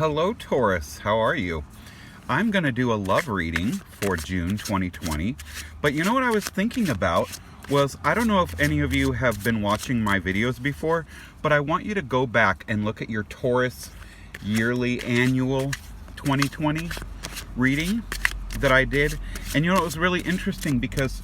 Hello, Taurus. How are you? I'm going to do a love reading for June 2020. But you know what I was thinking about was, I don't know if any of you have been watching my videos before, but I want you to go back and look at your Taurus yearly annual 2020 reading that I did. And you know, it was really interesting because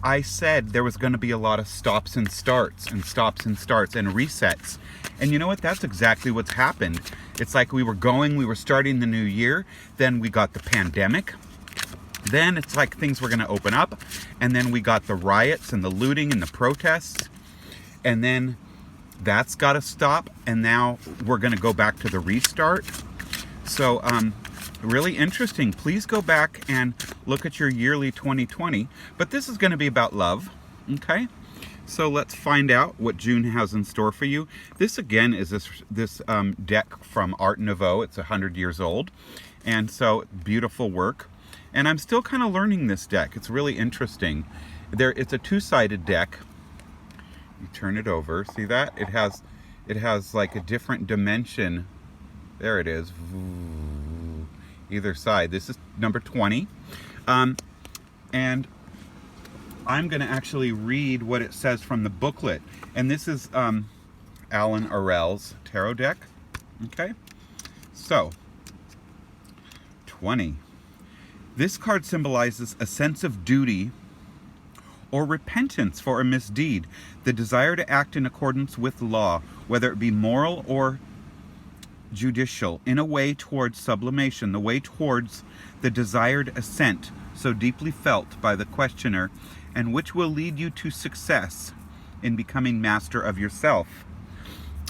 I said there was going to be a lot of stops and starts and stops and starts and resets. And you know what? That's exactly what's happened. It's like we were starting the new year, then we got the pandemic. Then it's like things were going to open up, and then we got the riots and the looting and the protests. And then that's got to stop, and now we're going to go back to the restart. So, really interesting. Please go back and look at your yearly 2020. But this is going to be about love, okay? So let's find out what June has in store for you. This again is this deck from Art Nouveau. It's 100 years old, and so beautiful work. And I'm still kind of learning this deck. It's really interesting. It's a two-sided deck. You turn it over. See that? It has like a different dimension. There it is. Either side. This is number 20. And I'm going to actually read what it says from the booklet. And this is Alan Arell's tarot deck. Okay? So, 20. This card symbolizes a sense of duty or repentance for a misdeed, the desire to act in accordance with law, whether it be moral or judicial, in a way towards sublimation, the way towards the desired ascent so deeply felt by the questioner, and which will lead you to success in becoming master of yourself.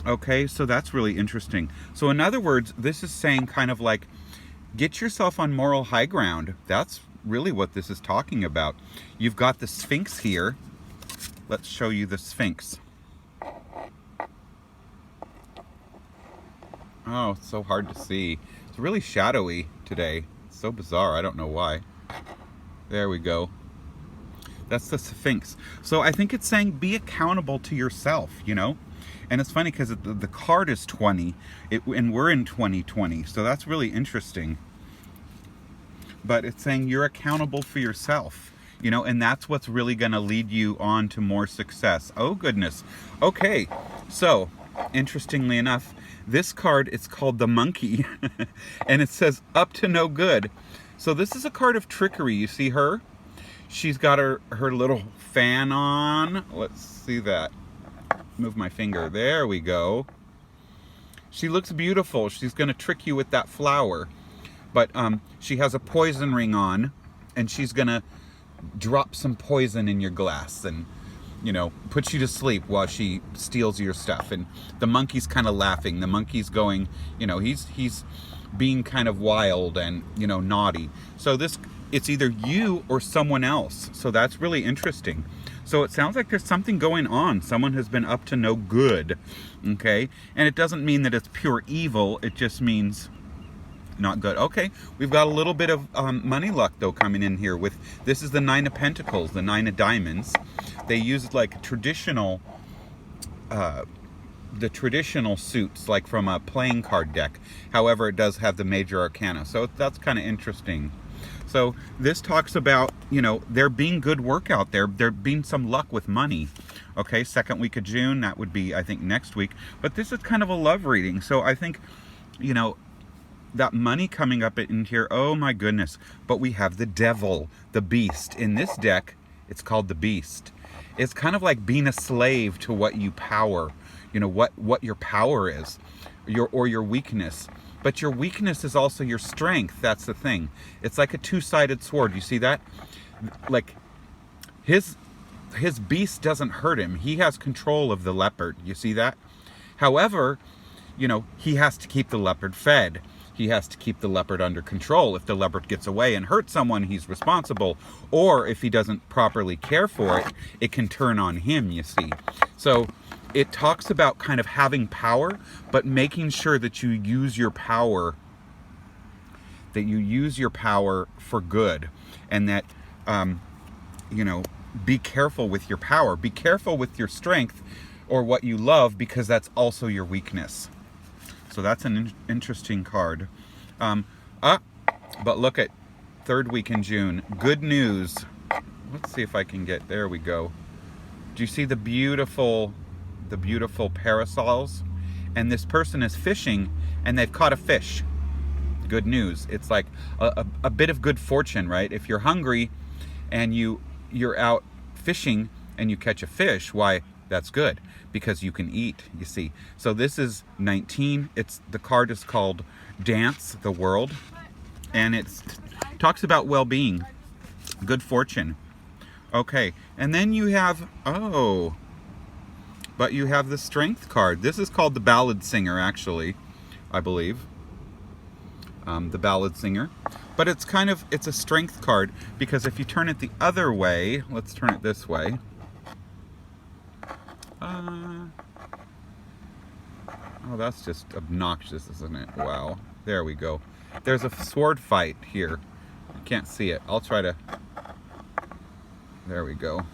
Okay, so that's really interesting. So in other words, this is saying kind of like, get yourself on moral high ground. That's really what this is talking about. You've got the Sphinx here. Let's show you the Sphinx. Oh, it's so hard to see. It's really shadowy today. It's so bizarre. I don't know why. There we go. That's the Sphinx. So I think it's saying be accountable to yourself, you know? And it's funny because the card is 20, and we're in 2020. So that's really interesting. But it's saying you're accountable for yourself, you know? And that's what's really going to lead you on to more success. Oh, goodness. Okay. So, interestingly enough, this card, it's called the Monkey, and it says up to no good. So this is a card of trickery. You see her? She's got her little fan on. Let's see that. Move my finger. There we go. She looks beautiful. She's going to trick you with that flower. But she has a poison ring on, and she's going to drop some poison in your glass and, you know, put you to sleep while she steals your stuff. And the monkey's kind of laughing. The monkey's going, you know, he's being kind of wild and, you know, naughty. So it's either you or someone else. So that's really interesting. So it sounds like there's something going on. Someone has been up to no good. Okay? And it doesn't mean that it's pure evil. It just means not good. Okay, we've got a little bit of money luck though coming in here with, this is the 9 of Pentacles, the 9 of Diamonds. They use like traditional, the traditional suits like from a playing card deck. However, it does have the major arcana. So that's kind of interesting. So this talks about, you know, there being good work out there. There being some luck with money. Okay, second week of June, that would be, I think, next week. But this is kind of a love reading. So I think, you know, that money coming up in here, oh my goodness. But we have the devil, the beast. In this deck, it's called the beast. It's kind of like being a slave to what you power, you know, what your power is, your weakness. But your weakness is also your strength. That's the thing. It's like a two-sided sword. You see that? Like his beast doesn't hurt him. He has control of the leopard. You see that? However, you know, he has to keep the leopard fed. He has to keep the leopard under control. If the leopard gets away and hurts someone, he's responsible. Or if he doesn't properly care for it, it can turn on him, you see. So it talks about kind of having power, but making sure that you use your power, for good. And that, you know, be careful with your power. Be careful with your strength or what you love, because that's also your weakness. So that's an interesting card. But look at third week in June. Good news. Let's see if I can get, there we go. Do you see the beautiful parasols? And this person is fishing and they've caught a fish. Good news. It's like a bit of good fortune, right? If you're hungry and you're out fishing and you catch a fish, why, that's good because you can eat, you see. So this is 19. The card is called Dance the World, and it talks about well-being, good fortune. Okay, and then you have, but you have the Strength card. This is called the Ballad Singer, actually, I believe. The Ballad Singer. But it's it's a Strength card, because if you turn it the other way, let's turn it this way. Oh, that's just obnoxious, isn't it? Wow. There we go. There's a sword fight here. You can't see it. I'll try to... There we go.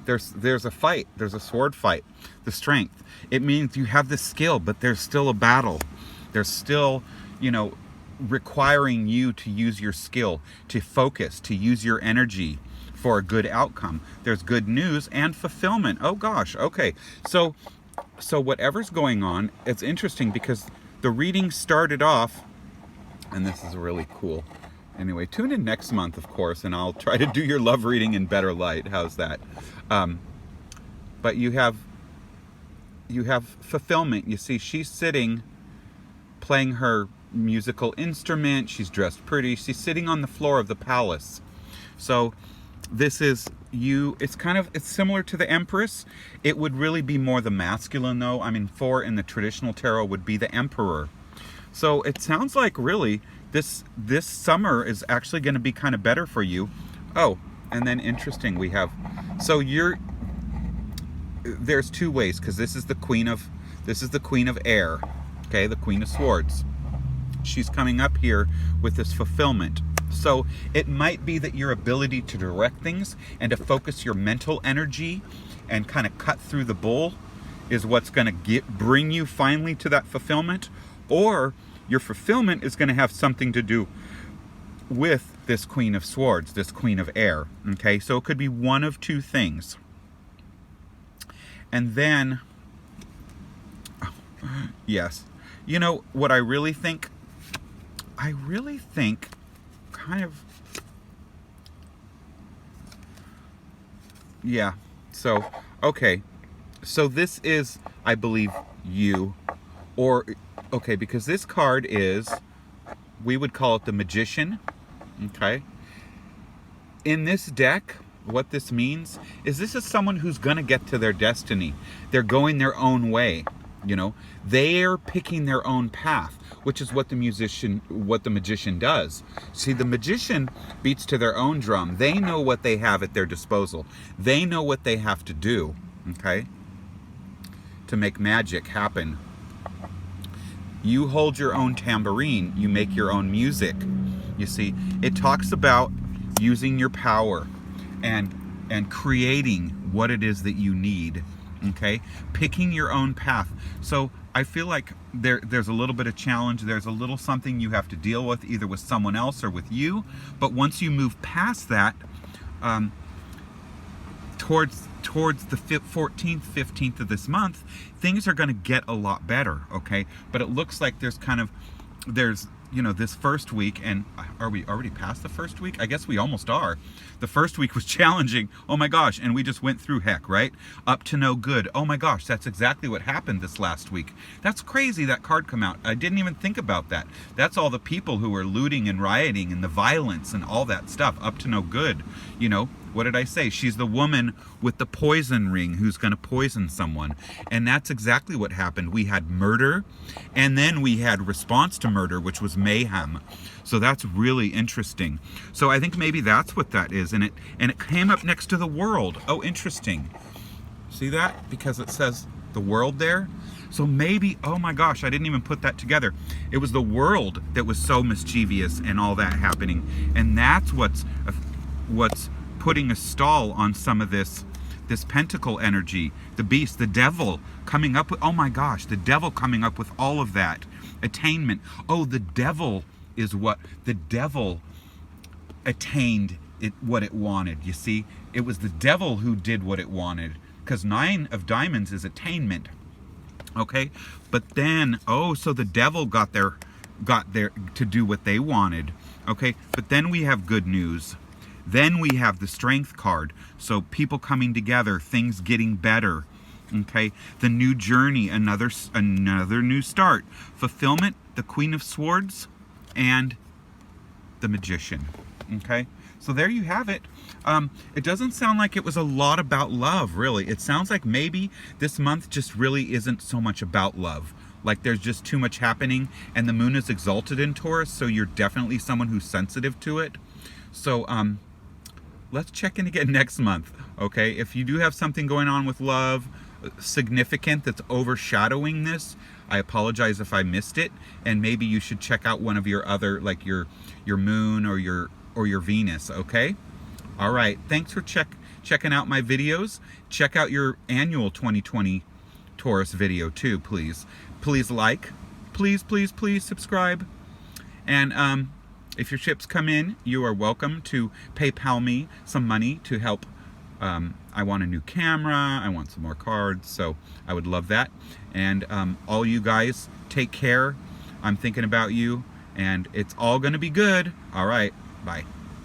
There's a fight. There's a sword fight. The Strength. It means you have the skill, but there's still a battle. There's still, requiring you to use your skill, to focus, to use your energy for a good outcome. There's good news and fulfillment. Oh gosh. Okay. So whatever's going on, it's interesting because the reading started off, and this is really cool. Anyway, tune in next month, of course, and I'll try to do your love reading in better light. How's that? But you have fulfillment. You see, she's sitting, playing her musical instrument. She's dressed pretty. She's sitting on the floor of the palace. So this is you. It's similar to the Empress. It would really be more the masculine, though. I mean, 4 in the traditional tarot would be the Emperor. So it sounds like really this summer is actually going to be kind of better for you. Oh, and then interesting, we have, so there's 2 ways, because this is the Queen of Air, okay, the Queen of Swords. She's coming up here with this fulfillment. So it might be that your ability to direct things and to focus your mental energy and kind of cut through the bull is what's going to bring you finally to that fulfillment, or your fulfillment is going to have something to do with this Queen of Swords, this Queen of Air. Okay, so it could be one of 2 things. And then, yes, what I really think yeah. So, okay. So this is, I believe, you, or, okay, because this card is, we would call it the Magician, okay? In this deck, what this means is this is someone who's going to get to their destiny. They're going their own way, They're picking their own path, which is what the magician does. See, the magician beats to their own drum. They know what they have at their disposal. They know what they have to do, okay, to make magic happen. You hold your own tambourine. You make your own music. You see, it talks about using your power and creating what it is that you need, okay? Picking your own path. So I feel like there's a little bit of challenge. There's a little something you have to deal with, either with someone else or with you. But once you move past that, towards the 14th, 15th of this month, things are going to get a lot better, okay? But it looks like there's this first week, and are we already past the first week? I guess we almost are. The first week was challenging. Oh my gosh, and we just went through heck, right? Up to no good. Oh my gosh, that's exactly what happened this last week. That's crazy, that card come out. I didn't even think about that. That's all the people who were looting and rioting and the violence and all that stuff. Up to no good, What did I say? She's the woman with the poison ring who's going to poison someone. And that's exactly what happened. We had murder, and then we had response to murder, which was mayhem. So that's really interesting. So I think maybe that's what that is. And it came up next to the World. Oh, interesting. See that? Because it says the World there. So maybe, oh my gosh, I didn't even put that together. It was the World that was so mischievous and all that happening. And that's what's putting a stall on some of this pentacle energy, the beast, the devil coming up with, oh my gosh, the devil coming up with all of that. Attainment. Oh, the devil is what the devil attained what it wanted. You see, it was the devil who did what it wanted, because 9 of diamonds is attainment. Okay, but then, oh, so the devil got there to do what they wanted. Okay, but then we have good news. Then we have the strength card. So people coming together, things getting better. Okay, the new journey, another new start. Fulfillment, the Queen of Swords, and the Magician. Okay, so there you have it. It doesn't sound like it was a lot about love, really. It sounds like maybe this month just really isn't so much about love. Like there's just too much happening, and the moon is exalted in Taurus, so you're definitely someone who's sensitive to it. So let's check in again next month, okay? If you do have something going on with love, significant, that's overshadowing this, I apologize if I missed it, and maybe you should check out one of your other, like your moon or your Venus, okay? All right, thanks for checking out my videos. Check out your annual 2020 Taurus video too, please. Please like, please subscribe. And if your ships come in, you are welcome to PayPal me some money to help. I want a new camera, I want some more cards, so I would love that. And all you guys, take care. I'm thinking about you, and it's all gonna be good. All right, bye.